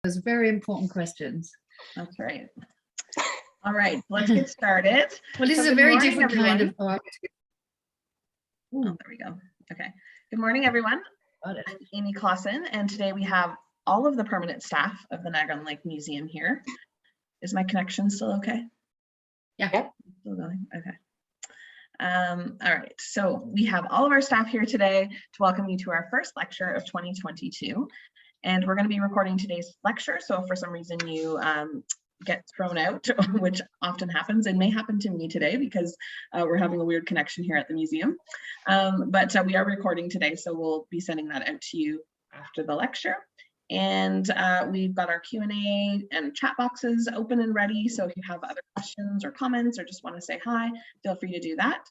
Those very important questions. That's right. All right, let's get started. Well, this is a very different kind of art. Oh, there we go. Okay. Good morning, everyone. I'm Amy Classen, and today we have all of the permanent staff of the Niagara-on-the-Lake Museum here. Is my connection still okay? Yeah. Yep. Still going. Okay. All right, so we have all of our staff here today to welcome you to our first lecture of 2022. And we're going to be recording today's lecture. So if for some reason you get thrown out, which often happens, and may happen to me today because we're having a weird connection here at the museum. But we are recording today, so we'll be sending that out to you after the lecture. And we've got our Q&A and chat boxes open and ready. So if you have other questions or comments or just want to say hi, feel free to do that.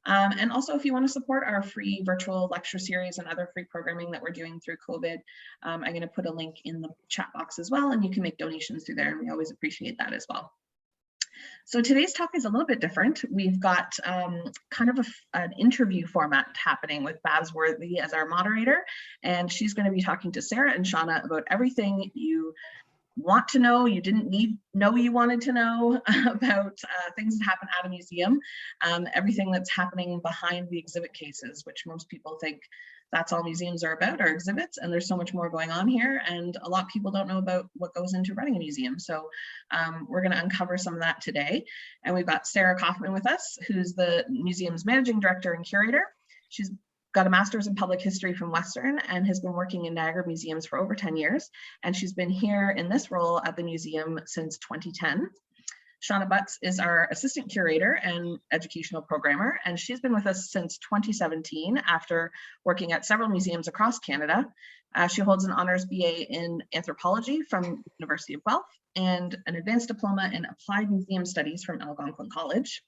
And also, if you want to support our free virtual lecture series and other free programming that we're doing through COVID, I'm going to put a link in the chat box as well, and you can make donations through there, and we always appreciate that as well. So today's talk is a little bit different. We've got kind of an interview format happening with Babs Worthy as our moderator, and she's going to be talking to Sarah and Shawna about everything you want to know, you didn't know you wanted to know about things that happen at a museum, everything that's happening behind the exhibit cases, which most people think that's all museums are about, are exhibits, and there's so much more going on here, and a lot of people don't know about what goes into running a museum. So we're going to uncover some of that today. And we've got Sarah Kaufman with us, who's the museum's Managing Director and Curator. She's got a master's in public history from Western and has been working in Niagara museums for over 10 years. And she's been here in this role at the museum since 2010. Shawna Butts is our Assistant Curator and Educational Programmer, and she's been with us since 2017 after working at several museums across Canada. She holds an Honours BA in Anthropology from University of Guelph and an Advanced Diploma in Applied Museum Studies from Algonquin College.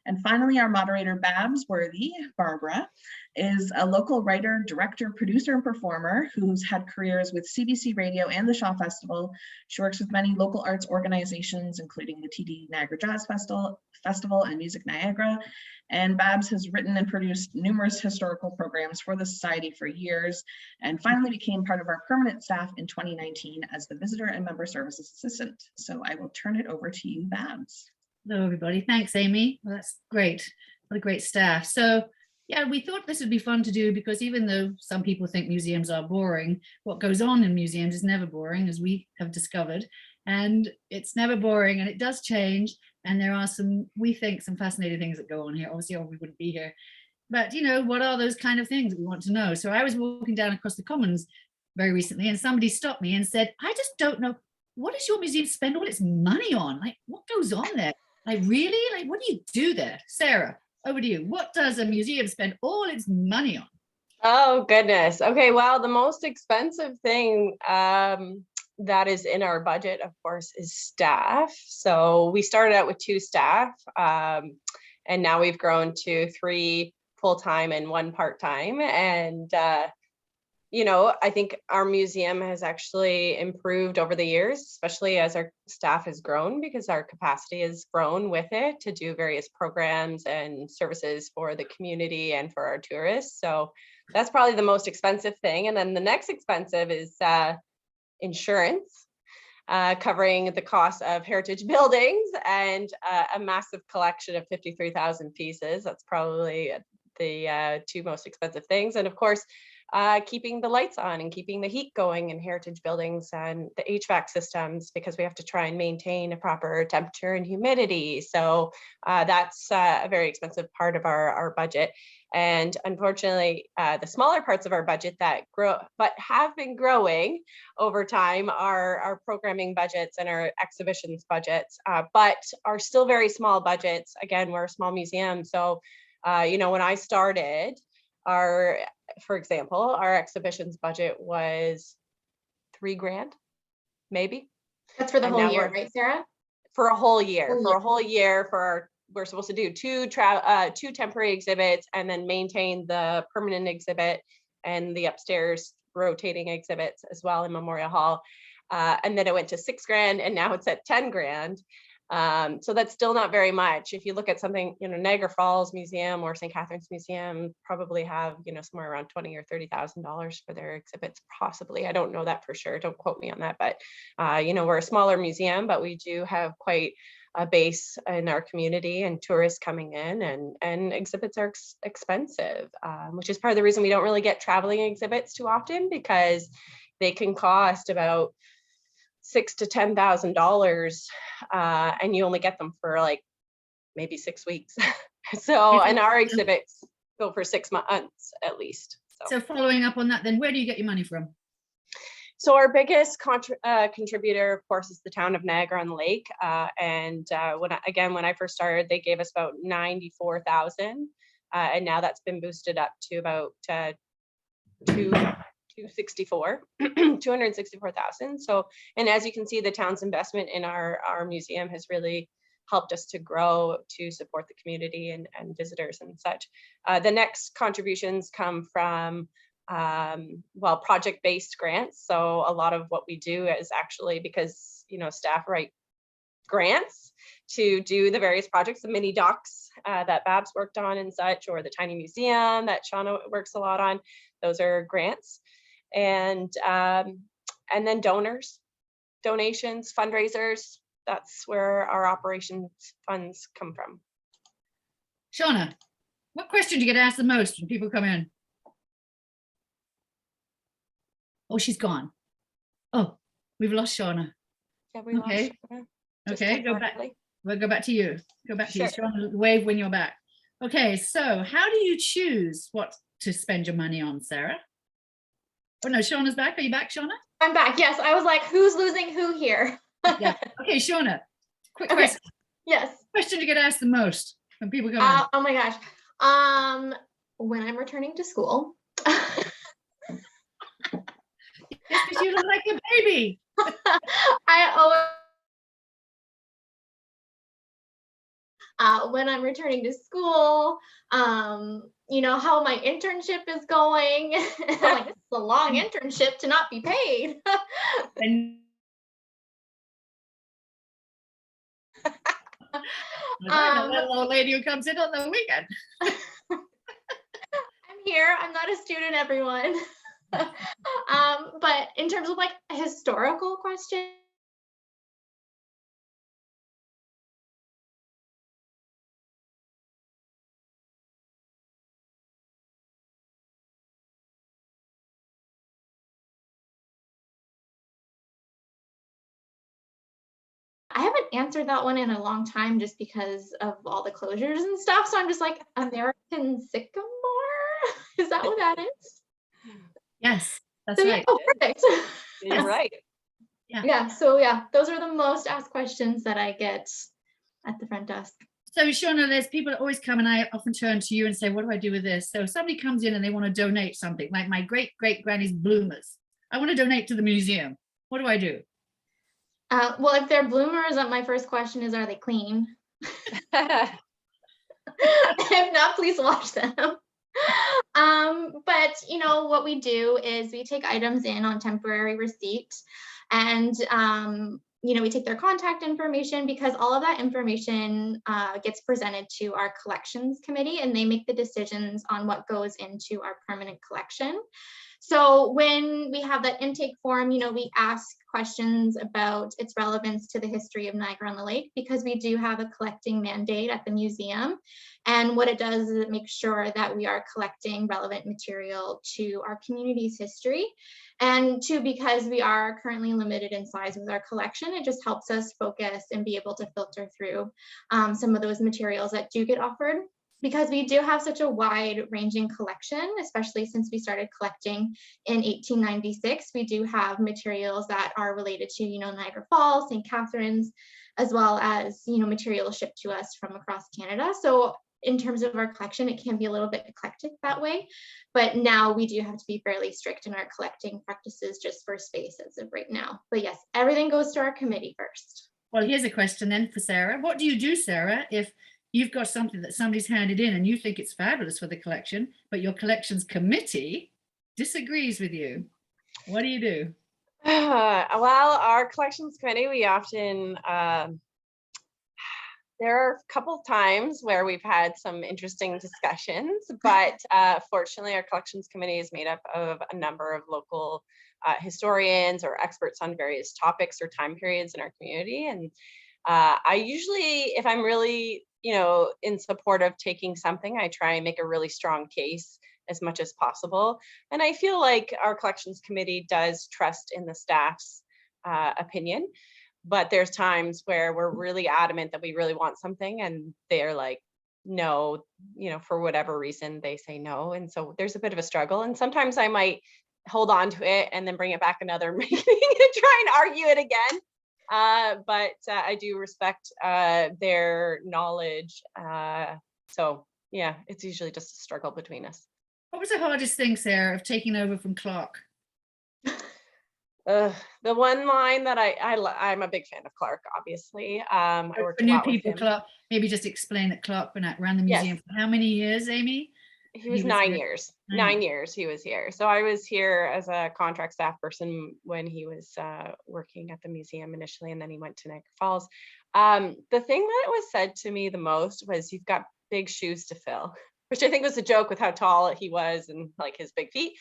And finally, our moderator, Babs Worthy, Barbara, is a local writer, director, producer, and performer who's had careers with CBC Radio and the Shaw Festival. She works with many local arts organizations, including the TD Niagara Jazz Festival and Music Niagara. And Babs has written and produced numerous historical programs for the Society for years, and finally became part of our permanent staff in 2019 as the Visitor and Member Services Assistant. So I will turn it over to you, Babs. Hello, everybody. Thanks, Amy. Well, that's great. What a great staff. So, yeah, we thought this would be fun to do because even though some people think museums are boring, what goes on in museums is never boring, as we have discovered. And it's never boring, and it does change. And there are some, we think, some fascinating things that go on here. Obviously, or we wouldn't be here. But, you know, what are those kind of things that we want to know? So I was walking down across the Commons very recently, and somebody stopped me and said, I just don't know, what does your museum spend all its money on? Like, what goes on there? Like, really? Like, what do you do there? Sarah, over to you. What does a museum spend all its money on? Oh, goodness. Okay, well, the most expensive thing that is in our budget, of course, is staff. So we started out with 2 staff, and now we've grown to 3 full-time and 1 part-time. And you know, I think our museum has actually improved over the years, especially as our staff has grown, because our capacity has grown with it to do various programs and services for the community and for our tourists. So that's probably the most expensive thing. And then the next expensive is insurance, covering the cost of heritage buildings and a massive collection of 53,000 pieces. That's probably the 2 most expensive things. And of course, keeping the lights on and keeping the heat going in heritage buildings and the HVAC systems, because we have to try and maintain a proper temperature and humidity. So that's a very expensive part of our budget. And unfortunately, the smaller parts of our budget that grow, but have been growing over time, are our programming budgets and our exhibitions budgets, but are still very small budgets. Again, we're a small museum. So, you know, when I started, for example, our exhibitions budget was $3,000, maybe. That's for the whole year, right, Sarah? For a whole year. For a whole year, we're supposed to do 2 temporary exhibits and then maintain the permanent exhibit and the upstairs rotating exhibits as well in Memorial Hall. And then it went to $6,000, and now it's at $10,000. So that's still not very much. If you look at something, Niagara Falls Museum or St. Catharines Museum probably have, somewhere around $20,000 or $30,000 for their exhibits, possibly. I don't know that for sure. Don't quote me on that. But, we're a smaller museum, but we do have quite a base in our community and tourists coming in, and exhibits are expensive, which is part of the reason we don't really get traveling exhibits too often, because they can cost about $6,000 to $10,000, and you only get them for like maybe 6 weeks. So, and our exhibits go for 6 months at least. So following up on that, then where do you get your money from? So our biggest contributor, of course, is the town of Niagara-on-the-Lake. And when I first started, they gave us about $94,000, and now that's been boosted up to about $264,000. So, and as you can see, the town's investment in our museum has really helped us to grow, to support the community and visitors and such. The next contributions come from project-based grants. So a lot of what we do is actually because, staff write grants to do the various projects, the mini docs that Babs worked on and such, or the tiny museum that Shawna works a lot on. Those are grants. And then donations, fundraisers. That's where our operations funds come from. Shawna, what question do you get asked the most when people come in? Oh, she's gone. Oh, we've lost Shawna. Yeah, we lost Shawna. Okay, go back. We'll go back to you. Go back to you. Shawna, wave when you're back. Okay, so how do you choose what to spend your money on, Sarah? Oh no, Shawna's back. Are you back, Shawna? I'm back. Yes, I was like, who's losing who here? Yeah. Okay, Shawna, quick question. Yes. Question you get asked the most when people come in. Oh my gosh. When I'm returning to school. Yes, because you look like a baby. When I'm returning to school, how my internship is going. Like, this is a long internship to not be paid. And that little old lady who comes in on the weekend. I'm here. I'm not a student, everyone. But in terms of like a historical question, I haven't answered that one in a long time just because of all the closures and stuff. So I'm just like, American Sycamore? Is that what that is? Yes, that's right. Oh, perfect. You're right. Yeah. So yeah, those are the most asked questions that I get at the front desk. So Shawna, there's people that always come and I often turn to you and say, what do I do with this? So if somebody comes in and they want to donate something, like my great-great-granny's bloomers. I want to donate to the museum. What do I do? Well, if they're bloomers, my first question is, are they clean? If not, please wash them. But what we do is we take items in on temporary receipt, and we take their contact information, because all of that information gets presented to our collections committee, and they make the decisions on what goes into our permanent collection. So when we have that intake form, we ask questions about its relevance to the history of Niagara-on-the-Lake, because we do have a collecting mandate at the museum. And what it does is it makes sure that we are collecting relevant material to our community's history. And two, because we are currently limited in size with our collection, it just helps us focus and be able to filter through some of those materials that do get offered. Because we do have such a wide ranging collection, especially since we started collecting in 1896, we do have materials that are related to, Niagara Falls, St. Catharines, as well as, materials shipped to us from across Canada. So in terms of our collection, it can be a little bit eclectic that way. But now we do have to be fairly strict in our collecting practices just for space as of right now. But yes, everything goes to our committee first. Well, here's a question then for Sarah. What do you do, Sarah, if you've got something that somebody's handed in and you think it's fabulous for the collection, but your collections committee disagrees with you? What do you do? Well, our collections committee, we often There are a couple of times where we've had some interesting discussions, but fortunately our collections committee is made up of a number of local historians or experts on various topics or time periods in our community. And I usually, if I'm really, in support of taking something, I try and make a really strong case as much as possible. And I feel like our collections committee does trust in the staff's opinion. But there's times where we're really adamant that we really want something and they're like, no, for whatever reason, they say no. And so there's a bit of a struggle. And sometimes I might hold on to it and then bring it back another meeting and try and argue it again. But I do respect their knowledge. So yeah, it's usually just a struggle between us. What was the hardest thing, Sarah, of taking over from Clark? The one line that I'm a big fan of Clark, obviously. I worked For a new lot with people, him. Clark, maybe just explain that Clark ran the museum for how many years, Amy? He was 9 years. 9 years he was here. So I was here as a contract staff person when he was working at the museum initially, and then he went to Niagara Falls. The thing that was said to me the most was, you've got big shoes to fill, which I think was a joke with how tall he was and like his big feet.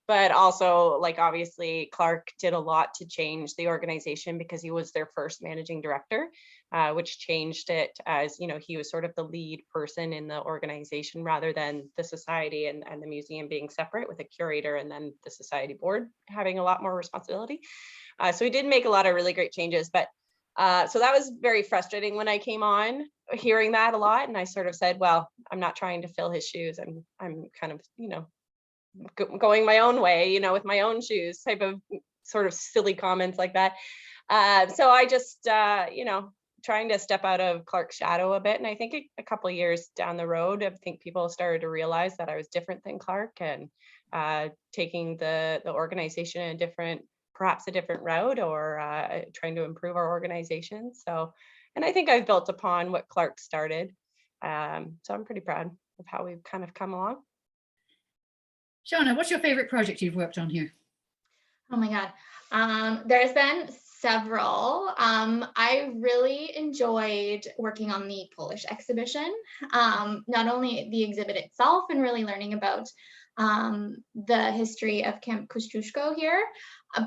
But also, like, obviously Clark did a lot to change the organization because he was their first managing director, which changed it as, he was sort of the lead person in the organization rather than the society and the museum being separate, with a curator and then the society board having a lot more responsibility. So he did make a lot of really great changes. But so that was very frustrating when I came on, hearing that a lot. And I sort of said, well, I'm not trying to fill his shoes. I'm kind of, going my own way, with my own shoes, type of sort of silly comments like that. So I just, trying to step out of Clark's shadow a bit. And I think a couple of years down the road, I think people started to realize that I was different than Clark, and taking the organization in perhaps a different route, or trying to improve our organization. So, and I think I've built upon what Clark started. So I'm pretty proud of how we've kind of come along. Shawna, what's your favorite project you've worked on here? Oh my God. There's been several. I really enjoyed working on the Polish exhibition. Not only the exhibit itself and really learning about the history of Camp Kościuszko here,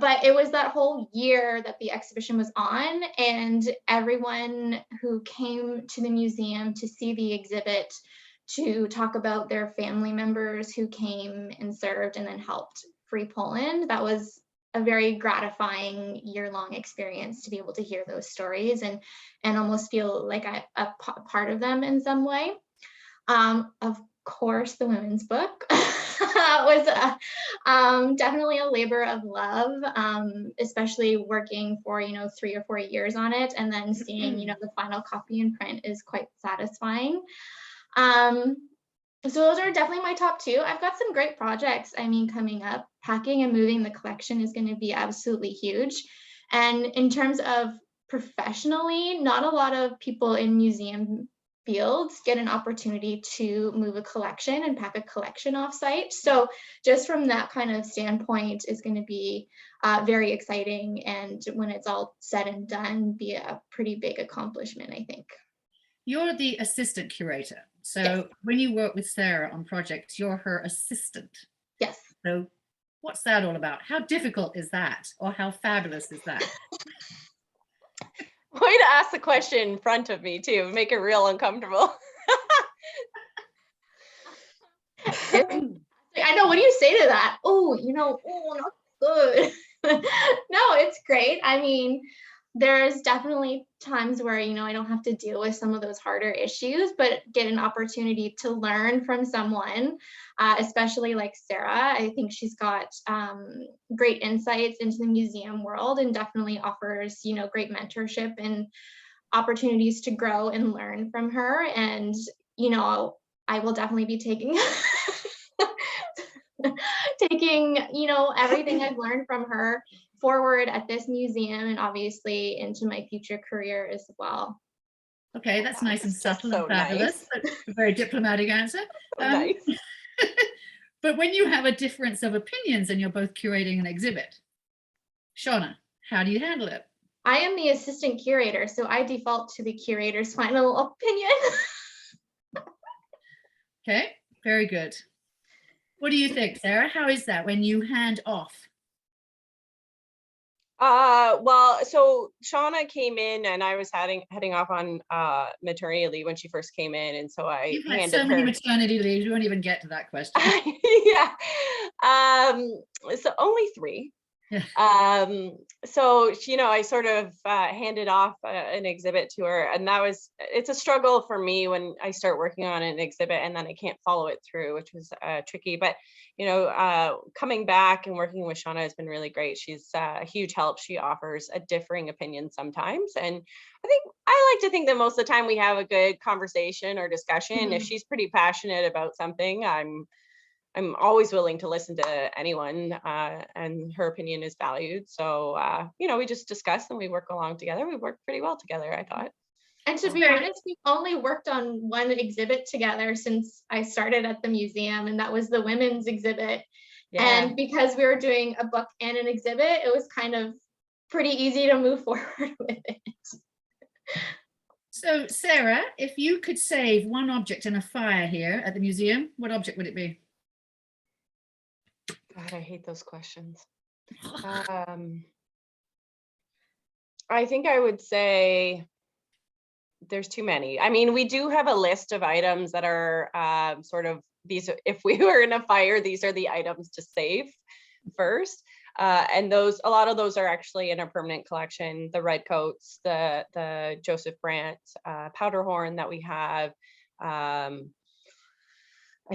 but it was that whole year that the exhibition was on, and everyone who came to the museum to see the exhibit, to talk about their family members who came and served and then helped free Poland. That was a very gratifying year-long experience to be able to hear those stories and almost feel like a part of them in some way. Of course, the women's book was definitely a labor of love, especially working for 3 or 4 years on it, and then seeing the final copy in print is quite satisfying. So those are definitely my top two. I've got some great projects, coming up. Packing and moving the collection is going to be absolutely huge. And in terms of professionally, not a lot of people in museum fields get an opportunity to move a collection and pack a collection offsite. So just from that kind of standpoint is going to be very exciting. And when it's all said and done, be a pretty big accomplishment, I think. You're the assistant curator. So yes. When you work with Sarah on projects, you're her assistant. Yes. So what's that all about? How difficult is that? Or how fabulous is that? Way to ask the question in front of me too, make it real uncomfortable. I know, what do you say to that? Oh, not good. No, it's great. There's definitely times where, I don't have to deal with some of those harder issues, but get an opportunity to learn from someone, especially like Sarah. I think she's got great insights into the museum world and definitely offers, great mentorship and opportunities to grow and learn from her. And, I will definitely be taking everything I've learned from her forward at this museum and obviously into my future career as well. Okay, that's nice and subtle so and fabulous, nice. but a very diplomatic answer. Nice. But when you have a difference of opinions and you're both curating an exhibit, Shawna, how do you handle it? I am the assistant curator, so I default to the curator's final opinion. Okay, very good. What do you think, Sarah? How is that when you hand off? Well, so Shawna came in and I was heading off on maternity leave when she first came in, and so I You've had handed so many her. maternity leaves, we won't even get to that question. Yeah. So only 3. Yeah. So I sort of handed off an exhibit to her, and it's a struggle for me when I start working on an exhibit and then I can't follow it through, which was tricky. But coming back and working with Shawna has been really great. She's a huge help. She offers a differing opinion sometimes, and I like to think that most of the time we have a good conversation or discussion. If she's pretty passionate about something, I'm always willing to listen to anyone, and her opinion is valued. So, we just discuss and we work along together. We work pretty well together, I thought. And to be honest, we've only worked on one exhibit together since I started at the museum, and that was the women's exhibit. Yeah. And because we were doing a book and an exhibit, it was kind of pretty easy to move forward with it. So, Sarah, if you could save one object in a fire here at the museum, what object would it be? God, I hate those questions. I think I would say there's too many. I mean, we do have a list of items that are sort of these. If we were in a fire, these are the items to save first. And a lot of those are actually in our permanent collection. The red coats, the Joseph Brandt powder horn that we have. I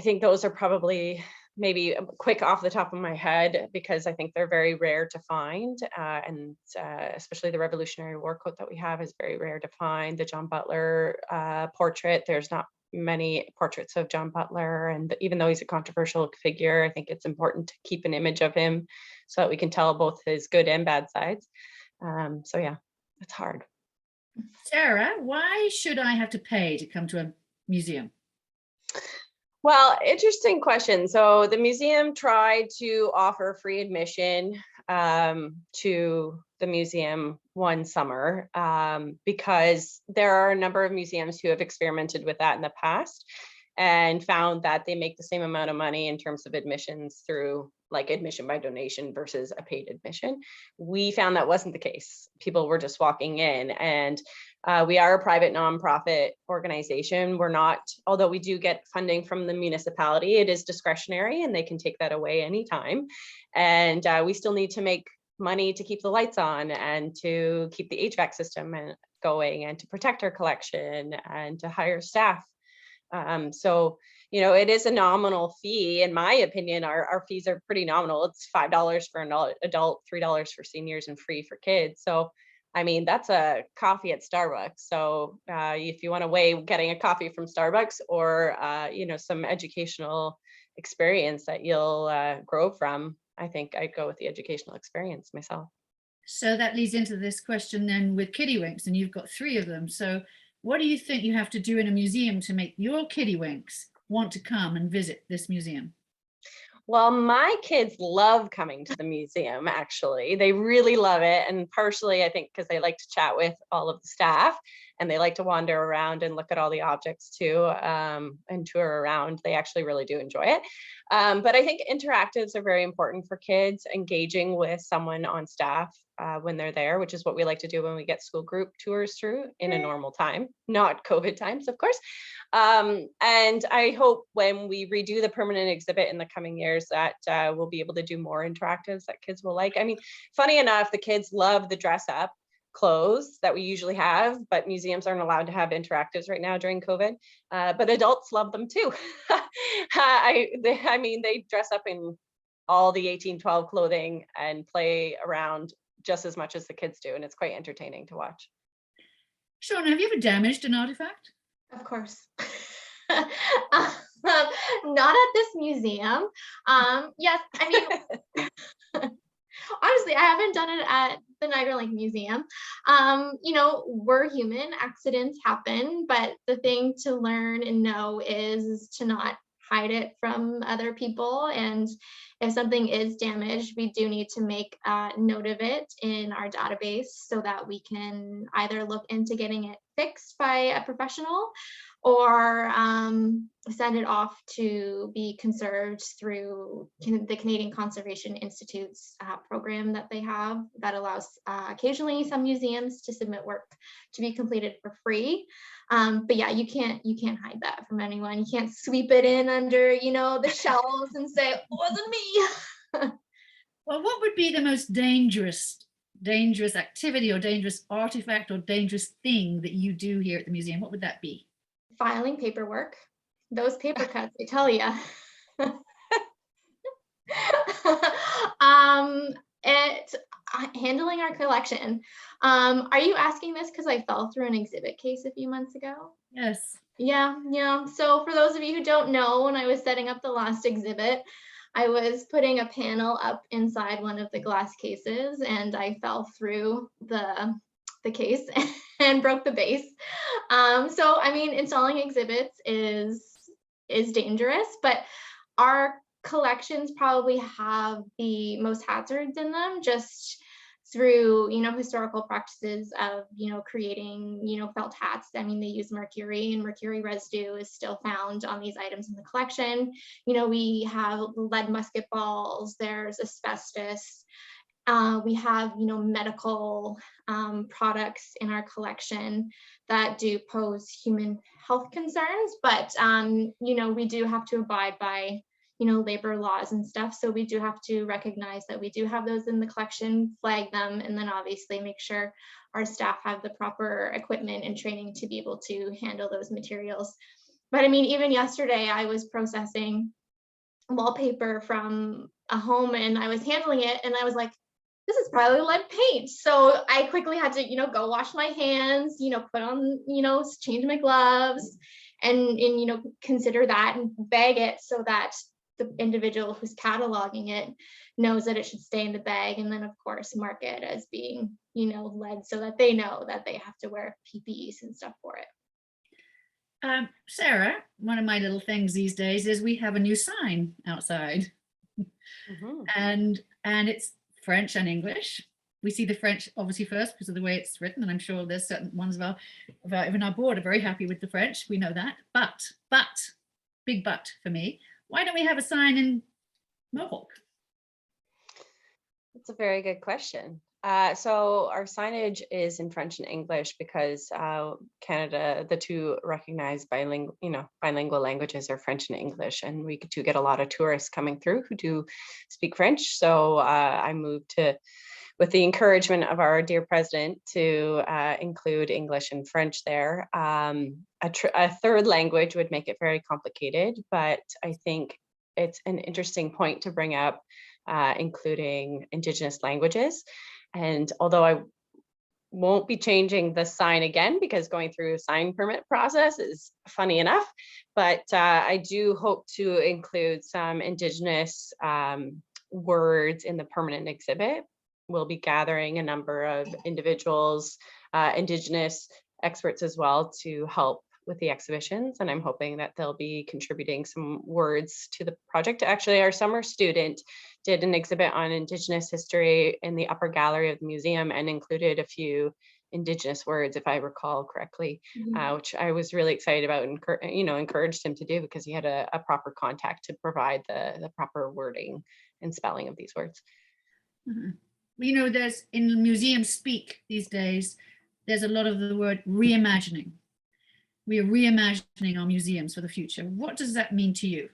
think those are probably maybe quick off the top of my head, because I think they're very rare to find. And especially the Revolutionary War coat that we have is very rare to find. The John Butler portrait, there's not many portraits of John Butler. And even though he's a controversial figure, I think it's important to keep an image of him so that we can tell both his good and bad sides. So yeah, it's hard. Sarah, why should I have to pay to come to a museum? Well, interesting question. So the museum tried to offer free admission to the museum one summer because there are a number of museums who have experimented with that in the past and found that they make the same amount of money in terms of admissions through like admission by donation versus a paid admission. We found that wasn't the case. People were just walking in, and we are a private nonprofit organization. We're not, although we do get funding from the municipality, it is discretionary and they can take that away anytime. And we still need to make money to keep the lights on and to keep the HVAC system going and to protect our collection and to hire staff. So, it is a nominal fee. In my opinion, our fees are pretty nominal. It's $5 for an adult, $3 for seniors, and free for kids. So, I mean, that's a coffee at Starbucks. So if you want to weigh getting a coffee from Starbucks or, some educational experience that you'll grow from, I think I'd go with the educational experience myself. So that leads into this question then with kiddywinks, and you've got 3 of them. So what do you think you have to do in a museum to make your kiddywinks want to come and visit this museum? Well, my kids love coming to the museum, actually. They really love it. And partially, I think, because they like to chat with all of the staff and they like to wander around and look at all the objects too, and tour around. They actually really do enjoy it. But I think interactives are very important for kids, engaging with someone on staff when they're there, which is what we like to do when we get school group tours through in a normal time, not COVID times, of course. And I hope when we redo the permanent exhibit in the coming years that we'll be able to do more interactives that kids will like. I mean, funny enough, the kids love the dress up clothes that we usually have, but museums aren't allowed to have interactives right now during COVID. But adults love them too. They dress up in all the 1812 clothing and play around just as much as the kids do, and it's quite entertaining to watch. Shawna, have you ever damaged an artifact? Of course. Not at this museum. Yes, I mean, honestly, I haven't done it at the Niagara-on-the-Lake Museum. We're human, accidents happen, but the thing to learn and know is to not hide it from other people. And if something is damaged, we do need to make a note of it in our database so that we can either look into getting it fixed by a professional or send it off to be conserved through the Canadian Conservation Institute's program that they have that allows occasionally some museums to submit work to be completed for free. But yeah, you can't hide that from anyone. You can't sweep it in under, you know, the shelves and say, it wasn't me. Well, what would be the most dangerous activity or dangerous artifact or dangerous thing that you do here at the museum? What would that be? Filing paperwork, those paper cuts, I tell you. Handling our collection. Are you asking this because I fell through an exhibit case a few months ago? Yes. Yeah. So for those of you who don't know, when I was setting up the last exhibit, I was putting a panel up inside one of the glass cases and I fell through the case and broke the base. So I mean, installing exhibits is dangerous, but our collections probably have the most hazards in them just through, you know, historical practices of, you know, creating, you know, felt hats. I mean, they use mercury, and mercury residue is still found on these items in the collection. You know, we have lead musket balls, there's asbestos. We have, you know, medical products in our collection that do pose human health concerns, but, you know, we do have to abide by, you know, labor laws and stuff. So we do have to recognize that we do have those in the collection, flag them, and then obviously make sure our staff have the proper equipment and training to be able to handle those materials. But I mean, even yesterday I was processing wallpaper from a home and I was handling it and I was like, this is probably lead paint. So I quickly had to, you know, go wash my hands, you know, put on, you know, change my gloves and, you know, consider that and bag it so that the individual who's cataloging it knows that it should stay in the bag. And then of course, mark it as being, you know, lead so that they know that they have to wear PPEs and stuff for it. Sarah, one of my little things these days is we have a new sign outside. Mhm. and it's French and English. We see the French obviously first because of the way it's written, and I'm sure there's certain ones of even our board are very happy with the French. We know that, but big but for me, why don't we have a sign in Mohawk? That's a very good question. So our signage is in French and English because Canada, the two recognized bilingual languages are French and English, and we do get a lot of tourists coming through who do speak French. So I moved to, with the encouragement of our dear president, to include English and French there. A third language would make it very complicated, but I think it's an interesting point to bring up, including Indigenous languages. And although I won't be changing the sign again because going through a sign permit process is funny enough, but I do hope to include some Indigenous words in the permanent exhibit. We'll be gathering a number of individuals, Indigenous experts as well, to help with the exhibitions, and I'm hoping that they'll be contributing some words to the project. Actually, our summer student did an exhibit on Indigenous history in the upper gallery of the museum and included a few Indigenous words, if I recall correctly, which I was really excited about and encouraged him to do because he had a proper contact to provide the proper wording and spelling of these words. Mm-hmm. You know, there's in museum speak these days, there's a lot of the word reimagining. We are reimagining our museums for the future. What does that mean to you?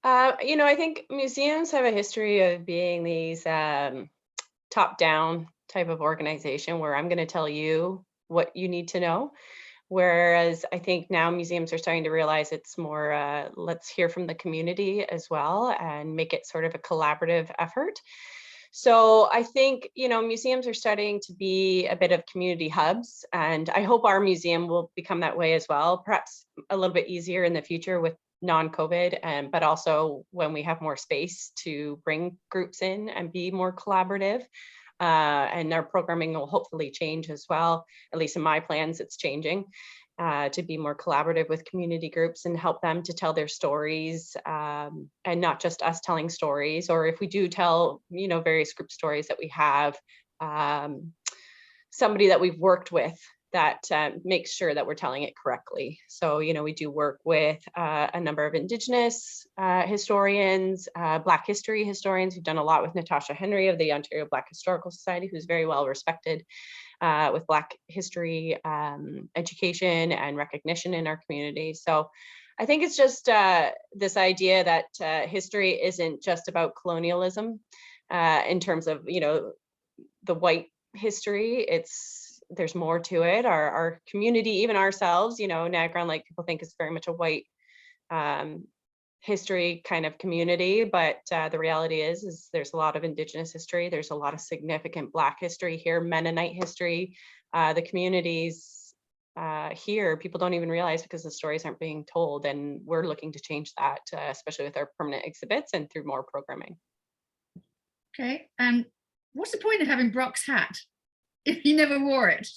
I think museums have a history of being these top-down type of organization where I'm going to tell you what you need to know. Whereas I think now museums are starting to realize it's more, let's hear from the community as well and make it sort of a collaborative effort. So I think, museums are starting to be a bit of community hubs, and I hope our museum will become that way as well, perhaps a little bit easier in the future with non-COVID, but also when we have more space to bring groups in and be more collaborative. And our programming will hopefully change as well, at least in my plans, it's changing. to be more collaborative with community groups and help them to tell their stories, and not just us telling stories, or if we do tell, various group stories that we have, somebody that we've worked with that makes sure that we're telling it correctly. So, we do work with a number of Indigenous historians, Black history historians. We've done a lot with Natasha Henry of the Ontario Black Historical Society, who's very well respected with Black history education and recognition in our community. So I think it's just this idea that history isn't just about colonialism in terms of, the white history. There's more to it. Our community, even ourselves, Niagara-on-the-Lake, people think is very much a white history kind of community, but the reality is there's a lot of Indigenous history. There's a lot of significant Black history here, Mennonite history. The communities here, people don't even realize because the stories aren't being told, and we're looking to change that, especially with our permanent exhibits and through more programming. Okay, and what's the point of having Brock's hat if he never wore it?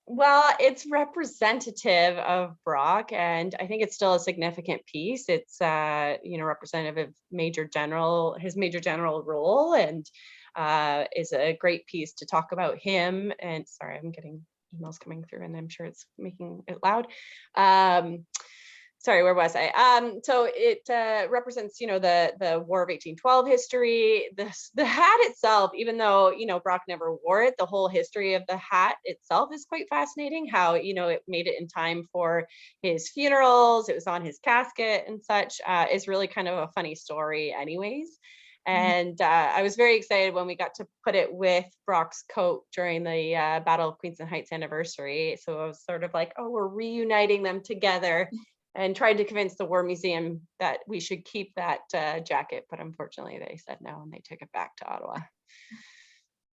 Well, it's representative of Brock, and I think it's still a significant piece. It's representative of his Major General role, and is a great piece to talk about him. And sorry, I'm getting emails coming through, and I'm sure it's making it loud. Sorry, where was I? So it represents, the War of 1812 history. The hat itself, even though, Brock never wore it, the whole history of the hat itself is quite fascinating. How, it made it in time for his funerals. It was on his casket and such. Is really kind of a funny story anyways. And I was very excited when we got to put it with Brock's coat during the Battle of Queenston Heights anniversary. So I was sort of like, oh, we're reuniting them together. And tried to convince the War Museum that we should keep that jacket, but unfortunately they said no, and they took it back to Ottawa.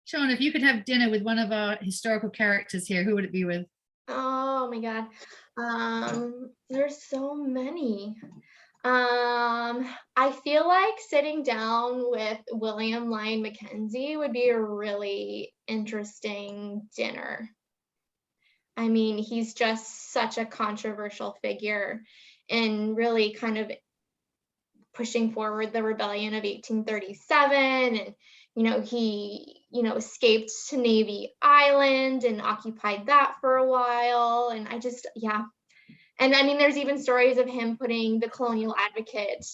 Sean, if you could have dinner with one of our historical characters here, who would it be with? Oh my God. There's so many. I feel like sitting down with William Lyon Mackenzie would be a really interesting dinner. I mean, he's just such a controversial figure in really kind of pushing forward the rebellion of 1837. And, he, escaped to Navy Island and occupied that for a while. And yeah. And I mean, there's even stories of him putting the Colonial Advocate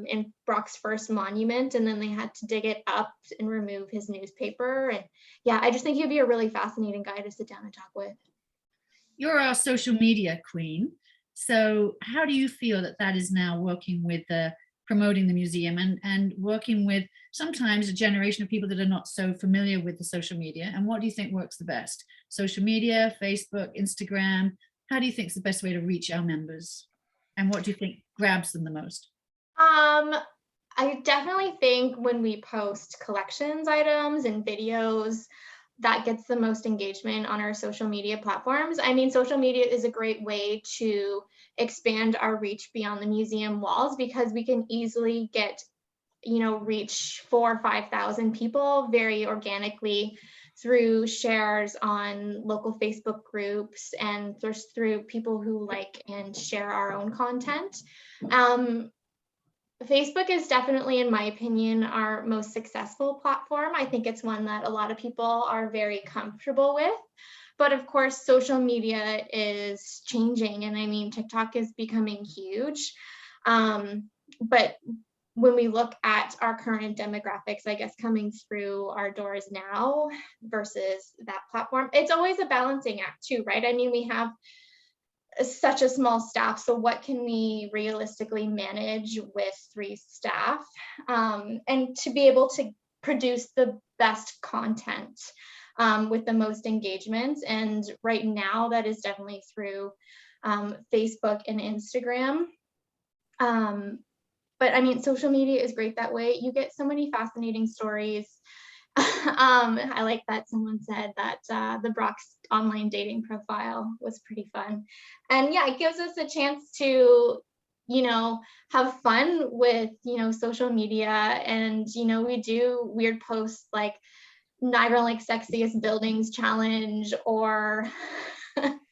in Brock's first monument, and then they had to dig it up and remove his newspaper. And yeah, I just think he'd be a really fascinating guy to sit down and talk with. You're our social media queen. So how do you feel that is now working with promoting the museum and working with sometimes a generation of people that are not so familiar with the social media? And what do you think works the best? Social media, Facebook, Instagram? How do you think is the best way to reach our members? And what do you think grabs them the most? I definitely think when we post collections items and videos, that gets the most engagement on our social media platforms. I mean, social media is a great way to expand our reach beyond the museum walls, because we can easily get, reach 4,000 or 5,000 people very organically through shares on local Facebook groups and just through people who like and share our own content. Facebook is definitely, in my opinion, our most successful platform. I think it's one that a lot of people are very comfortable with. But of course, social media is changing. And I mean, TikTok is becoming huge. But when we look at our current demographics, I guess, coming through our doors now versus that platform, it's always a balancing act too, right? I mean, we have such a small staff, so what can we realistically manage with 3 staff, and to be able to produce the best content with the most engagement. And right now that is definitely through Facebook and Instagram. But I mean, social media is great that way. You get so many fascinating stories. I like that someone said that the Brock's online dating profile was pretty fun. And yeah, it gives us a chance to, have fun with, social media. And, we do weird posts like Niagara-on-the-Lake Sexiest Buildings Challenge, or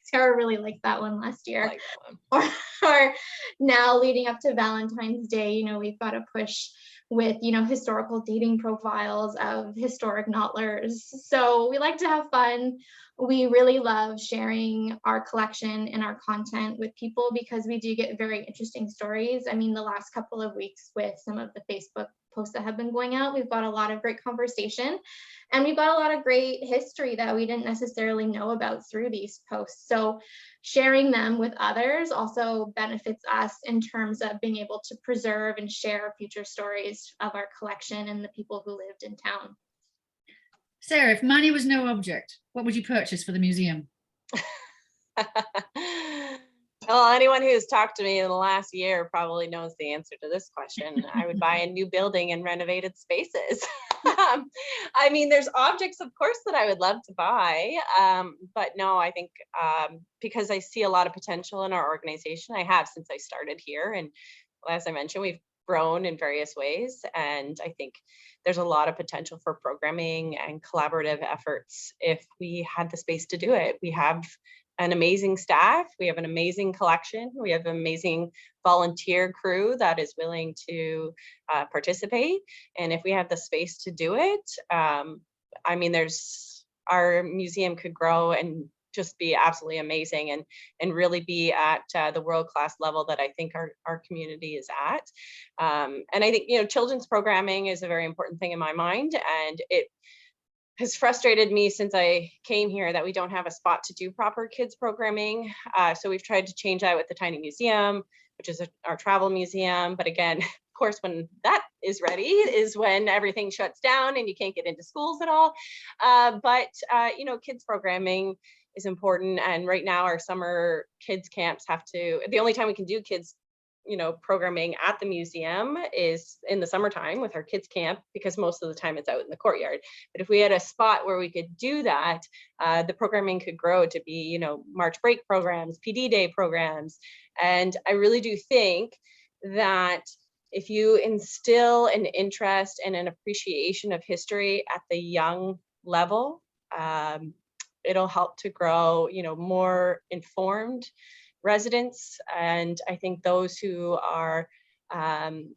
Sarah really liked that one last I year. like that one. Or now leading up to Valentine's Day, we've got to push with, historical dating profiles of historic Notlers. So we like to have fun. We really love sharing our collection and our content with people because we do get very interesting stories. I mean, the last couple of weeks with some of the Facebook posts that have been going out, we've got a lot of great conversation and we've got a lot of great history that we didn't necessarily know about through these posts. So sharing them with others also benefits us in terms of being able to preserve and share future stories of our collection and the people who lived in town. Sarah, if money was no object, what would you purchase for the museum? Well, anyone who's talked to me in the last year probably knows the answer to this question. I would buy a new building and renovated spaces. I mean, there's objects, of course, that I would love to buy, but no, I think because I see a lot of potential in our organization, I have since I started here. And as I mentioned, we've grown in various ways. And I think there's a lot of potential for programming and collaborative efforts if we had the space to do it. We have an amazing staff, we have an amazing collection, we have an amazing volunteer crew that is willing to participate. And if we have the space to do it, I mean, our museum could grow and just be absolutely amazing and really be at the world-class level that I think our community is at. And I think, children's programming is a very important thing in my mind, and it has frustrated me since I came here that we don't have a spot to do proper kids programming. So we've tried to change that with the Tiny Museum, which is our travel museum. But again, of course, when that is ready is when everything shuts down and you can't get into schools at all. But kids programming is important. And right now our summer kids camps the only time we can do kids programming at the museum is in the summertime with our kids camp, because most of the time it's out in the courtyard. But if we had a spot where we could do that, the programming could grow to be, March break programs, PD day programs. And I really do think that if you instill an interest and an appreciation of history at the young level, it'll help to grow, more informed residents. And I think those who are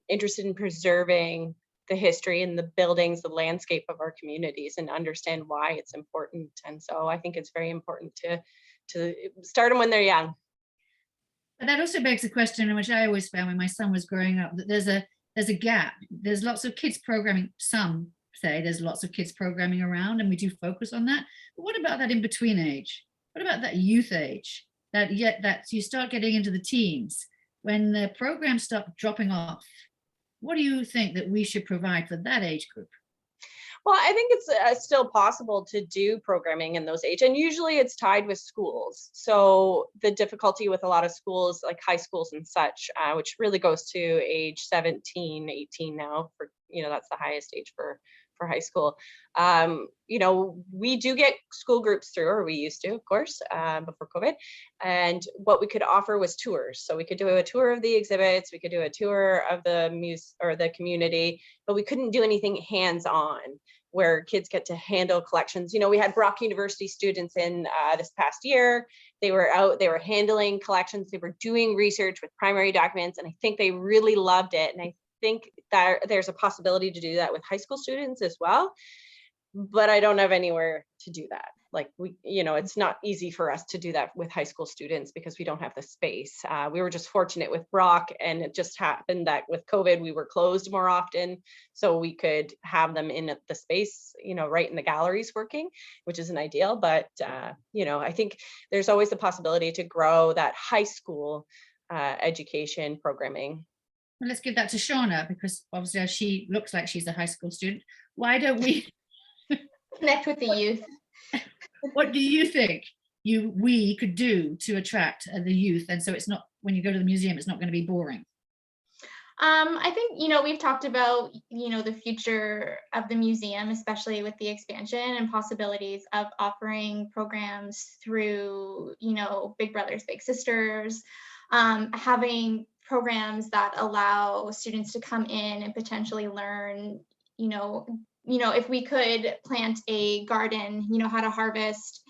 interested in preserving the history and the buildings, the landscape of our communities, and understand why it's important. And so I think it's very important to start them when they're young. But that also begs the question, which I always found when my son was growing up, that there's a gap. There's lots of kids programming. Some say there's lots of kids programming around, and we do focus on that. But what about that in between age? What about that youth age? That you start getting into the teens, when the programs start dropping off. What do you think that we should provide for that age group? Well, I think it's still possible to do programming in those age, and usually it's tied with schools. So the difficulty with a lot of schools, like high schools and such, which really goes to age 17, 18 now, for that's the highest age for high school. We do get school groups through, or we used to, of course, before COVID. And what we could offer was tours. So we could do a tour of the exhibits, we could do a tour of the or the community, but we couldn't do anything hands-on where kids get to handle collections. We had Brock University students in this past year. They were out, they were handling collections, they were doing research with primary documents, and I think they really loved it. And I think that there's a possibility to do that with high school students as well, but I don't have anywhere to do that. Like it's not easy for us to do that with high school students because we don't have the space. We were just fortunate with Brock, and it just happened that with COVID, we were closed more often, so we could have them in the space, right in the galleries working, which isn't ideal. But I think there's always the possibility to grow that high school education programming. Well, let's give that to Shawna, because obviously she looks like she's a high school student. Why don't we connect with the youth? What do you think we could do to attract the youth, and so it's not, when you go to the museum, it's not going to be boring? I think, we've talked about, the future of the museum, especially with the expansion and possibilities of offering programs through, Big Brothers, Big Sisters, having programs that allow students to come in and potentially learn, if we could plant a garden, how to harvest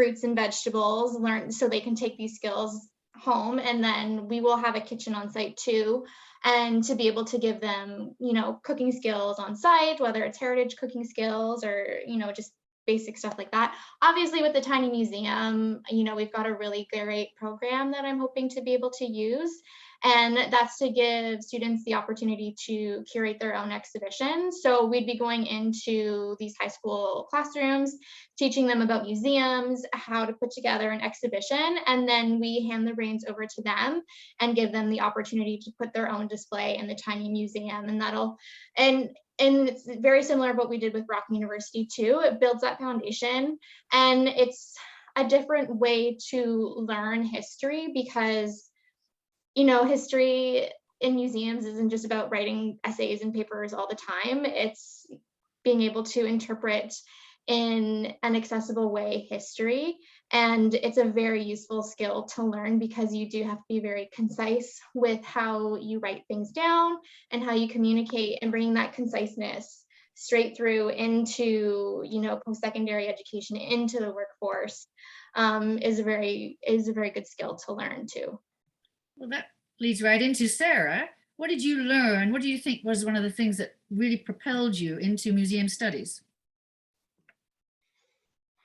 fruits and vegetables, learn so they can take these skills home. And then we will have a kitchen on site too, and to be able to give them, you know, cooking skills on site, whether it's heritage cooking skills or, you know, just basic stuff like that. Obviously with the tiny museum, you know, we've got a really great program that I'm hoping to be able to use. And that's to give students the opportunity to curate their own exhibition. So we'd be going into these high school classrooms, teaching them about museums, how to put together an exhibition, and then we hand the reins over to them and give them the opportunity to put their own display in the tiny museum. And and it's very similar to what we did with Brock University too. It builds that foundation, and it's a different way to learn history because, you know, history in museums isn't just about writing essays and papers all the time. It's being able to interpret in an accessible way history. And it's a very useful skill to learn because you do have to be very concise with how you write things down and how you communicate, and bringing that conciseness straight through into, you know, post-secondary education, into the workforce, is a very good skill to learn too. Well, that leads right into Sarah. What did you learn? What do you think was one of the things that really propelled you into museum studies?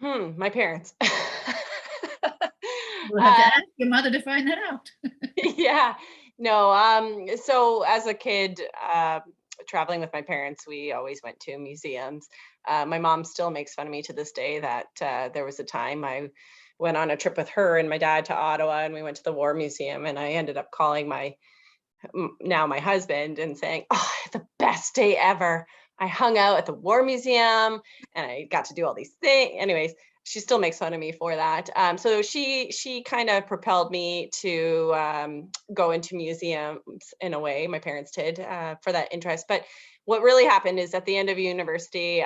My parents. We'll have to ask your mother to find that out. Yeah, no. So as a kid, traveling with my parents, we always went to museums. My mom still makes fun of me to this day that there was a time I went on a trip with her and my dad to Ottawa, and we went to the War Museum, and I ended up calling my husband and saying, "Oh, the best day ever. I hung out at the War Museum and I got to do all these things." Anyways, she still makes fun of me for that. So she kind of propelled me to go into museums in a way. My parents did, for that interest. But what really happened is at the end of university,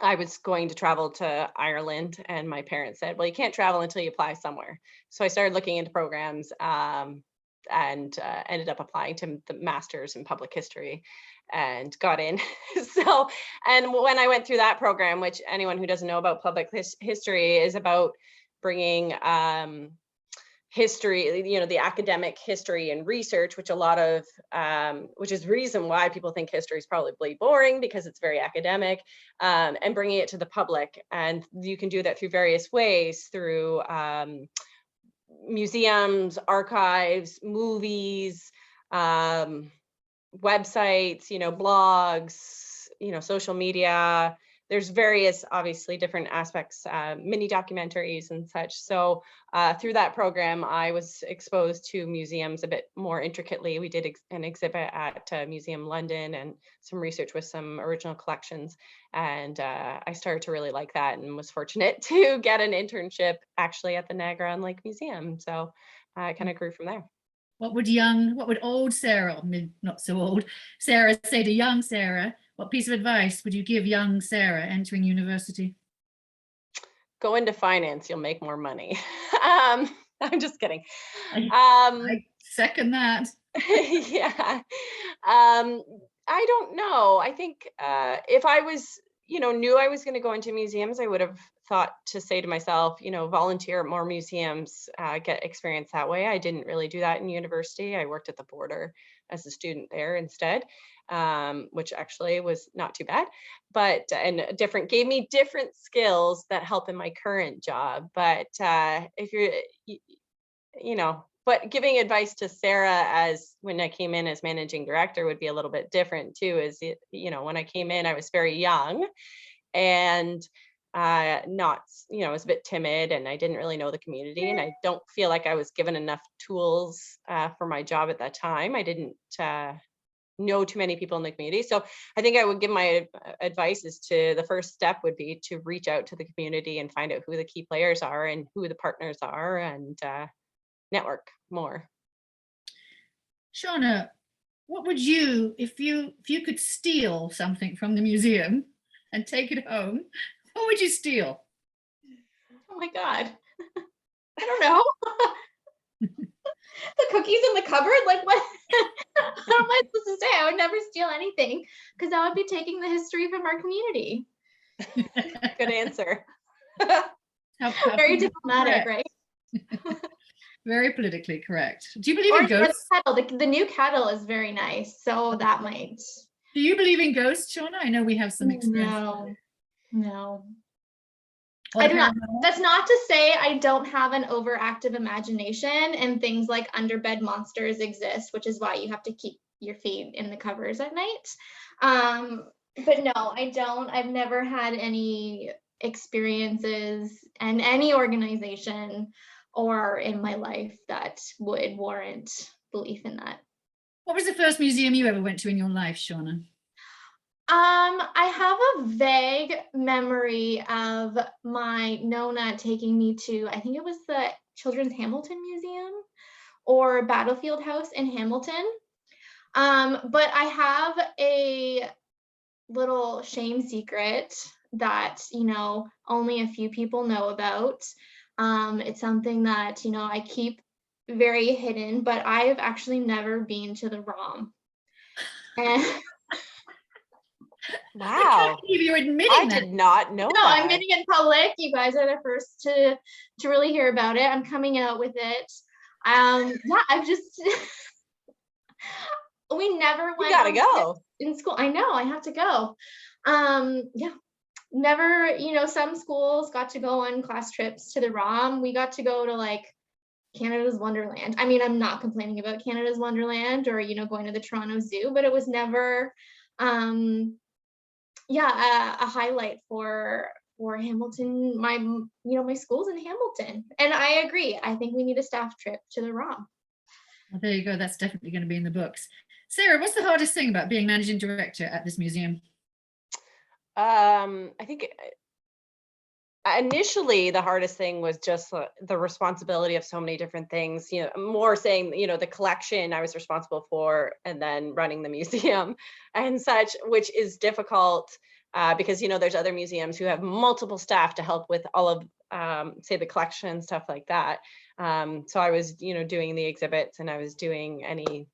I was going to travel to Ireland, and my parents said, "Well, you can't travel until you apply somewhere." So I started looking into programs, and ended up applying to the master's in public history and got in. So, and when I went through that program, which anyone who doesn't know about public history is about bringing history, you know, the academic history and research, which a lot of, which is the reason why people think history is probably boring, because it's very academic, and bringing it to the public. And you can do that through various ways, through museums, archives, movies, websites, you know, blogs, you know, social media. There's various, obviously, different aspects, mini documentaries and such. So through that program, I was exposed to museums a bit more intricately. We did an exhibit at Museum London and some research with some original collections. And I started to really like that, and was fortunate to get an internship actually at the Niagara-on-the-Lake Museum. So I kind of grew from there. What would old Sarah, I mean, not so old, Sarah say to young Sarah? What piece of advice would you give young Sarah entering university? Go into finance, you'll make more money. I'm just kidding. I second that. Yeah. I don't know. I think if I was, you know, knew I was going to go into museums, I would have thought to say to myself, you know, volunteer at more museums, get experience that way. I didn't really do that in university. I worked at the border as a student there instead, which actually was not too bad, but gave me different skills that help in my current job. But if you're, you know, but giving advice to Sarah as when I came in as managing director would be a little bit different too. Is, you know, when I came in, I was very young and not, you know, I was a bit timid and I didn't really know the community, and I don't feel like I was given enough tools for my job at that time. I didn't know too many people in the community. So I think I would give my advice is to, the first step would be to reach out to the community and find out who the key players are and who the partners are, and network more. Shawna, what would you, if you could steal something from the museum and take it home, what would you steal? Oh my God. I don't know. The cookies in the cupboard? Like what? What am I supposed to say? I would never steal anything, because I would be taking the history from our community. Good answer. Very diplomatic, right? Very politically correct. Do you believe Or in ghosts? the new kettle is very nice, so that might. Do you believe in ghosts, Shawna? I know we have some experience. No. Or I the do not. paranormal? That's not to say I don't have an overactive imagination, and things like underbed monsters exist, which is why you have to keep your feet in the covers at night. But no, I don't. I've never had any experiences in any organization or in my life that would warrant belief in that. What was the first museum you ever went to in your life, Shawna? I have a vague memory of my Nona taking me to, I think it was the Children's Hamilton Museum or Battlefield House in Hamilton. But I have a little shame secret that, only a few people know about. It's something that, I keep very hidden, but I've actually never been to the ROM. And Wow. You're admitting I that. did not know no, that. I'm admitting it in public. You guys are the first to really hear about it. I'm coming out with it. Yeah, I've just we never went. You gotta on go. in school. I know I have to go. Yeah, never. Some schools got to go on class trips to the ROM. We got to go to like Canada's Wonderland. I mean, I'm not complaining about Canada's Wonderland or going to the Toronto Zoo, but it was never a highlight for Hamilton. My school's in Hamilton, and I agree. I think we need a staff trip to the ROM. Well, there you go. That's definitely going to be in the books. Sarah, what's the hardest thing about being managing director at this museum? I think initially the hardest thing was just the responsibility of so many different things, more saying, the collection I was responsible for, and then running the museum and such, which is difficult because, there's other museums who have multiple staff to help with all of, say, the collection, stuff like that. So I was, doing the exhibits, and I was doing any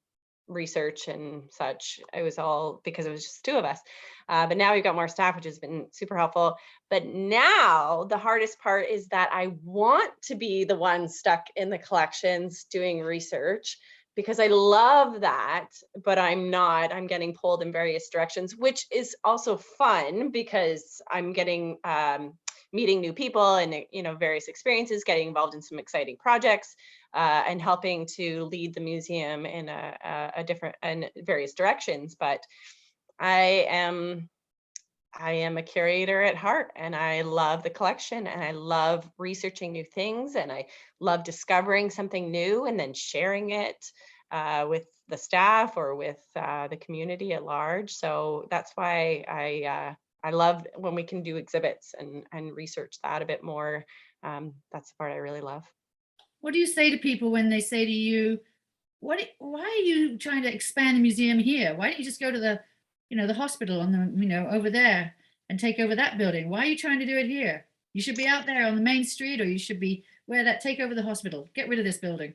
research and such. It was all because it was just two of us. But now we've got more staff, which has been super helpful. But now the hardest part is that I want to be the one stuck in the collections doing research, because I love that, but I'm not. I'm getting pulled in various directions, which is also fun because I'm getting meeting new people and various experiences, getting involved in some exciting projects, and helping to lead the museum in a different and various directions. But I am a curator at heart, and I love the collection, and I love researching new things, and I love discovering something new and then sharing it with the staff or with the community at large. So that's why I love when we can do exhibits and research that a bit more. That's the part I really love. What do you say to people when they say to you, why are you trying to expand the museum here? Why don't you just go to the, the hospital on the, over there and take over that building? Why are you trying to do it here? You should be out there on the main street, or you should be take over the hospital, get rid of this building.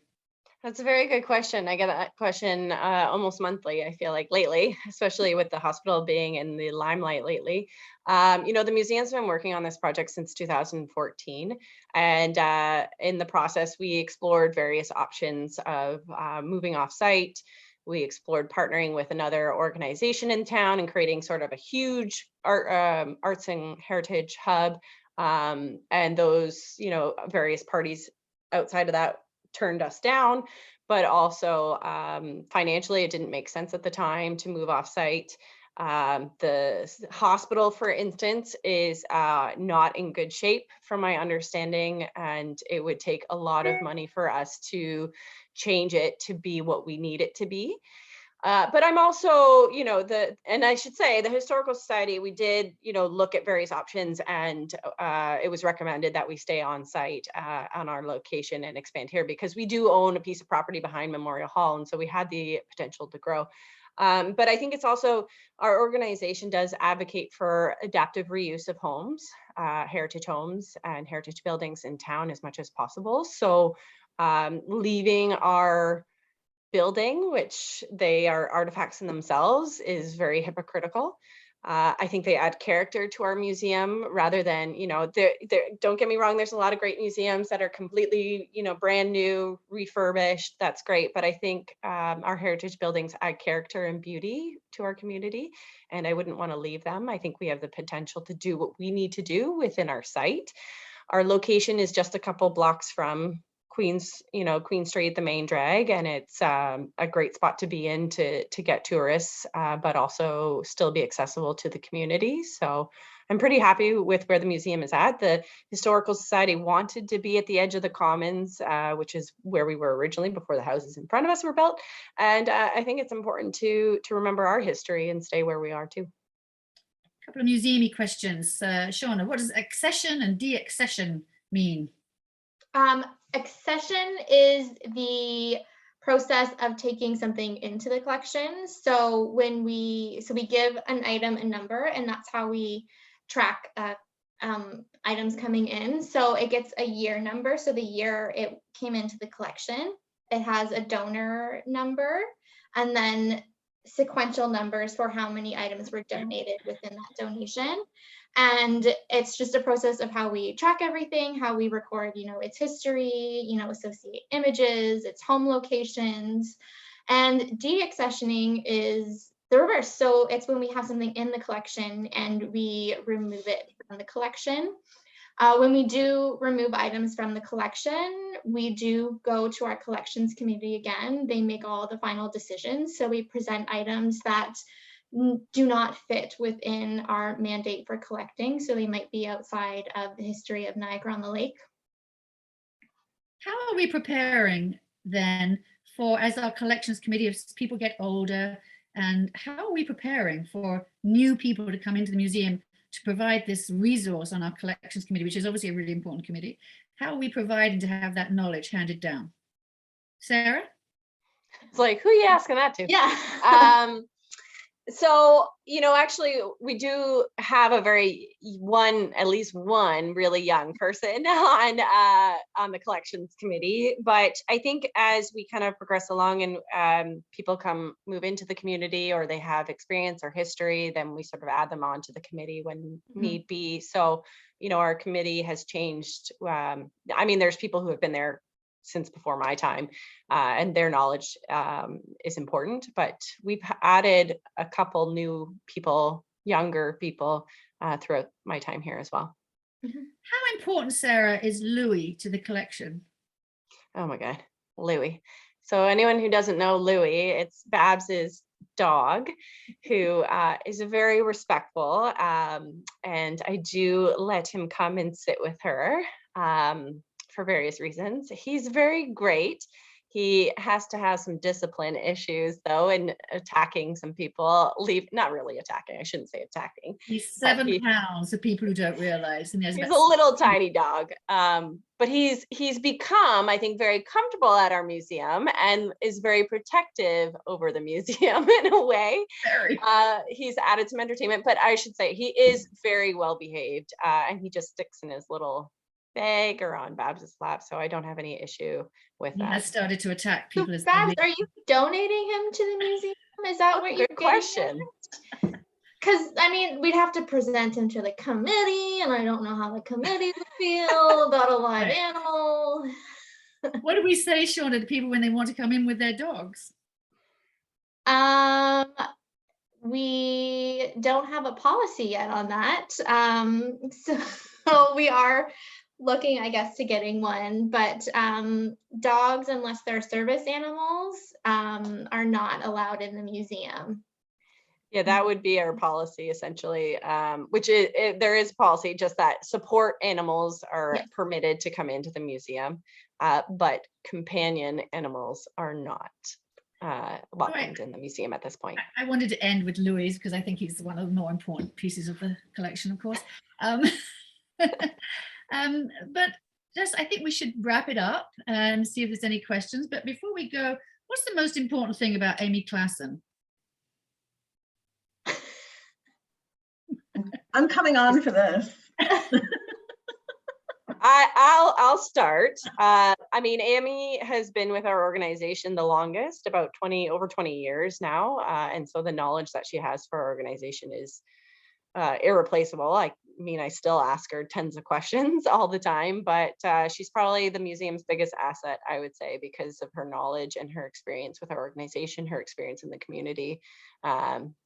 That's a very good question. I get that question almost monthly, I feel like lately, especially with the hospital being in the limelight lately. The museum's been working on this project since 2014. And in the process, we explored various options of moving off-site. We explored partnering with another organization in town and creating sort of a huge arts and heritage hub. And those, various parties outside of that turned us down, but also financially, it didn't make sense at the time to move off-site. The hospital, for instance, is not in good shape from my understanding, and it would take a lot of money for us to change it to be what we need it to be. But I'm also, and I should say the Historical Society, we did, look at various options, and it was recommended that we stay on site on our location and expand here, because we do own a piece of property behind Memorial Hall. And so we had the potential to grow. But I think it's also, our organization does advocate for adaptive reuse of homes, heritage homes and heritage buildings in town as much as possible. So leaving our building, which they are artifacts in themselves, is very hypocritical. I think they add character to our museum rather than, you know, don't get me wrong, there's a lot of great museums that are completely, you know, brand new, refurbished. That's great. But I think our heritage buildings add character and beauty to our community, and I wouldn't want to leave them. I think we have the potential to do what we need to do within our site. Our location is just a couple blocks from Queen's Street, the main drag, and it's a great spot to be in to get tourists, but also still be accessible to the community. So I'm pretty happy with where the museum is at. The Historical Society wanted to be at the edge of the Commons, which is where we were originally before the houses in front of us were built. And I think it's important to remember our history and stay where we are too. A couple of museum-y questions. Shawna, what does accession and deaccession mean? Accession is the process of taking something into the collection. So when we give an item a number, and that's how we track items coming in. So it gets a year number. So the year it came into the collection, it has a donor number, and then sequential numbers for how many items were donated within that donation. And it's just a process of how we track everything, how we record, you know, its history, you know, associate images, its home locations. And deaccessioning is the reverse. So it's when we have something in the collection and we remove it from the collection. When we do remove items from the collection, we do go to our collections committee again. They make all the final decisions. So we present items that do not fit within our mandate for collecting. So they might be outside of the history of Niagara-on-the-Lake. How are we preparing then for, as our collections committee, as people get older, and how are we preparing for new people to come into the museum to provide this resource on our collections committee, which is obviously a really important committee? How are we providing to have that knowledge handed down? Sarah? It's like, who are you asking that to? Yeah. So, you know, actually, we do have at least one really young person on the collections committee. But I think as we kind of progress along and people move into the community, or they have experience or history, then we sort of add them onto the committee when need be. So, you know, our committee has changed. I mean, there's people who have been there since before my time, and their knowledge is important, but we've added a couple new people, younger people, throughout my time here as well. How important, Sarah, is Louis to the collection? Oh my God, Louis. So anyone who doesn't know Louis, it's Babs's dog, who is very respectful, and I do let him come and sit with her for various reasons. He's very great. He has to have some discipline issues though, and attacking some people. Not really attacking, I shouldn't say attacking. He's 7 pounds for people who don't realize. And he's a little tiny dog, but he's become, I think, very comfortable at our museum and is very protective over the museum in a way. He's added some entertainment, but I should say he is very well behaved, and he just sticks in his little bag or on Babs's lap, so I don't have any issue with that. He has started to attack people. Babs, are you donating him to the museum? Is that what you're question? Because I mean, we'd have to present him to the committee, and I don't know how the committee would feel about a live animal. What do we say, Shawna, to people when they want to come in with their dogs? We don't have a policy yet on that. So we are looking, I guess, to getting one, but dogs, unless they're service animals, are not allowed in the museum. Yeah, that would be our policy essentially, which is, there is a policy, just that support animals are permitted to come into the museum, but companion animals are not welcomed in the museum at this point. I wanted to end with Louis because I think he's one of the more important pieces of the collection, of course. But just, I think we should wrap it up and see if there's any questions. But before we go, what's the most important thing about Amy Classen? I'm coming on for this. I'll start. I mean, Amy has been with our organization the longest, about over 20 years now. And so the knowledge that she has for our organization is irreplaceable. I mean, I still ask her tons of questions all the time, but she's probably the museum's biggest asset, I would say, because of her knowledge and her experience with our organization, her experience in the community.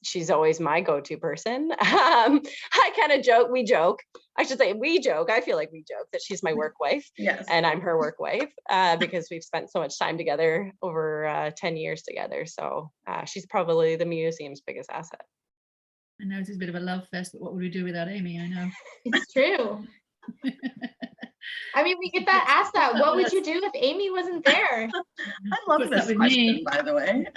She's always my go-to person. I kind of joke, we joke. I should say we joke. I feel like we joke that she's my work wife. Yes. And I'm her work wife because we've spent so much time together, over 10 years together. So she's probably the museum's biggest asset. I know it's a bit of a love fest, but what would we do without Amy? I know. It's true. I mean, we get that asked that. What would you do if Amy wasn't there? I love this question, by the way.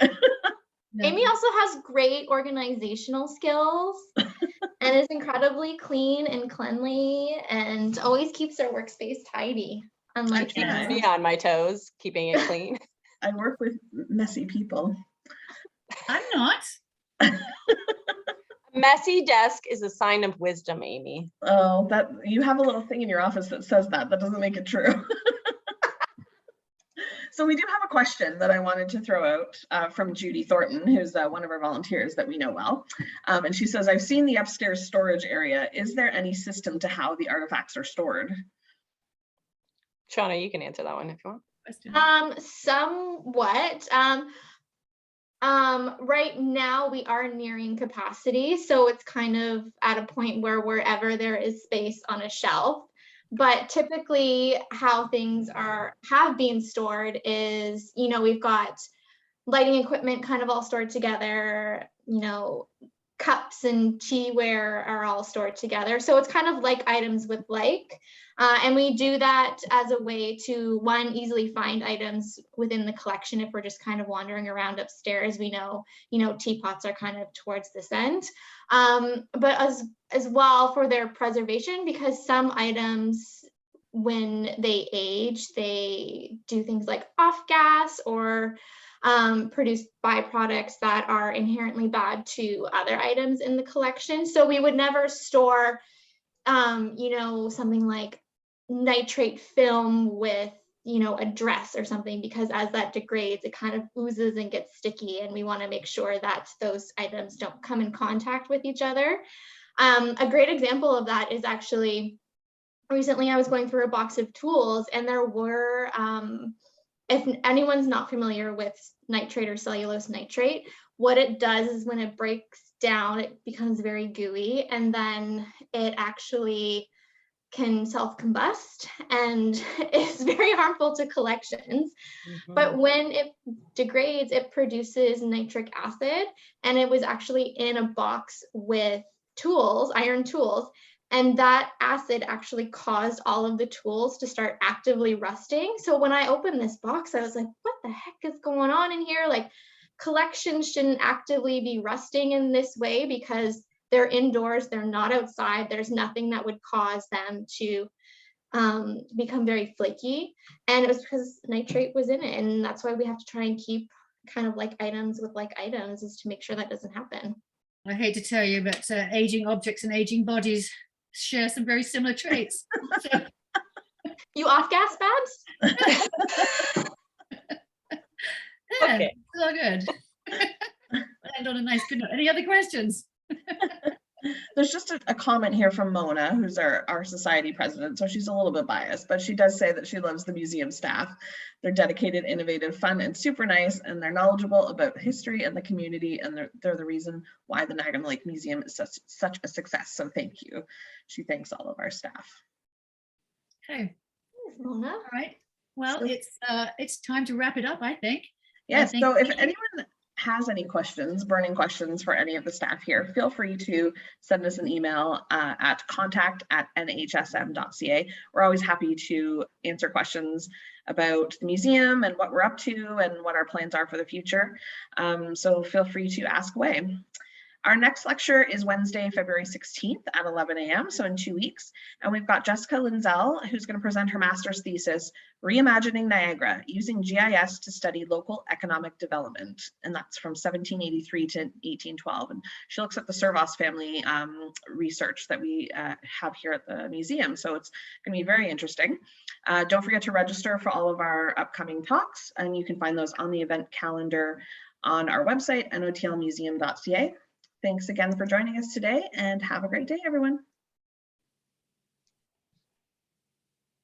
Amy also has great organizational skills and is incredibly clean and cleanly and always keeps her workspace tidy. Unlike Keeps me on my toes, keeping it clean. I work with messy people. I'm not. Messy desk is a sign of wisdom, Amy. Oh, that you have a little thing in your office that says that. That doesn't make it true. So we do have a question that I wanted to throw out from Judy Thornton, who's one of our volunteers that we know well. And she says, I've seen the upstairs storage area. Is there any system to how the artifacts are stored? Shawna, you can answer that one if you want. Somewhat. Right now we are nearing capacity, so it's kind of at a point where wherever there is space on a shelf. But typically how things have been stored is, you know, we've got lighting equipment kind of all stored together, you know, cups and teaware are all stored together. So it's kind of like items with like, and we do that as a way to, one, easily find items within the collection. If we're just kind of wandering around upstairs, we know, you know, teapots are kind of towards this end. But as well for their preservation, because some items, when they age, they do things like off gas or produce byproducts that are inherently bad to other items in the collection. So we would never store, you know, something like nitrate film with, you know, a dress or something, because as that degrades, it kind of oozes and gets sticky, and we want to make sure that those items don't come in contact with each other. A great example of that is actually recently I was going through a box of tools, and there were, if anyone's not familiar with nitrate or cellulose nitrate, what it does is when it breaks down, it becomes very gooey, and then it actually can self-combust and is very harmful to collections. Mm-hmm. But when it degrades, it produces nitric acid, and it was actually in a box with tools, iron tools, and that acid actually caused all of the tools to start actively rusting. So when I opened this box, I was like, what the heck is going on in here? Like, collections shouldn't actively be rusting in this way because they're indoors, they're not outside. There's nothing that would cause them to become very flaky. And it was because nitrate was in it. And that's why we have to try and keep kind of like items with like items, is to make sure that doesn't happen. I hate to tell you, but aging objects and aging bodies share some very similar traits. So. You off gas Babs? Yeah, okay. It's all good. And on a nice good note. Any other questions? There's just a comment here from Mona, who's our society president. So she's a little bit biased, but she does say that she loves the museum staff. They're dedicated, innovative, fun, and super nice, and they're knowledgeable about history and the community, and they're the reason why the Niagara-on-the-Lake Museum is such a success. So thank you. She thanks all of our staff. Okay. Thanks, Mona. All right. Well, it's time to wrap it up, I think. Yes. So if anyone has any questions, burning questions for any of the staff here, feel free to send us an email at contact@nhsm.ca. We're always happy to answer questions about the museum and what we're up to and what our plans are for the future. So feel free to ask away. Our next lecture is Wednesday, February 16th at 11 a.m., so in 2 weeks. And we've got Jessica Linzell, who's going to present her master's thesis, Reimagining Niagara, using GIS to study local economic development. And that's from 1783 to 1812. And she looks at the Servos family research that we have here at the museum. So it's going to be very interesting. Don't forget to register for all of our upcoming talks, and you can find those on the event calendar on our website, notlmuseum.ca. Thanks again for joining us today, and have a great day, everyone.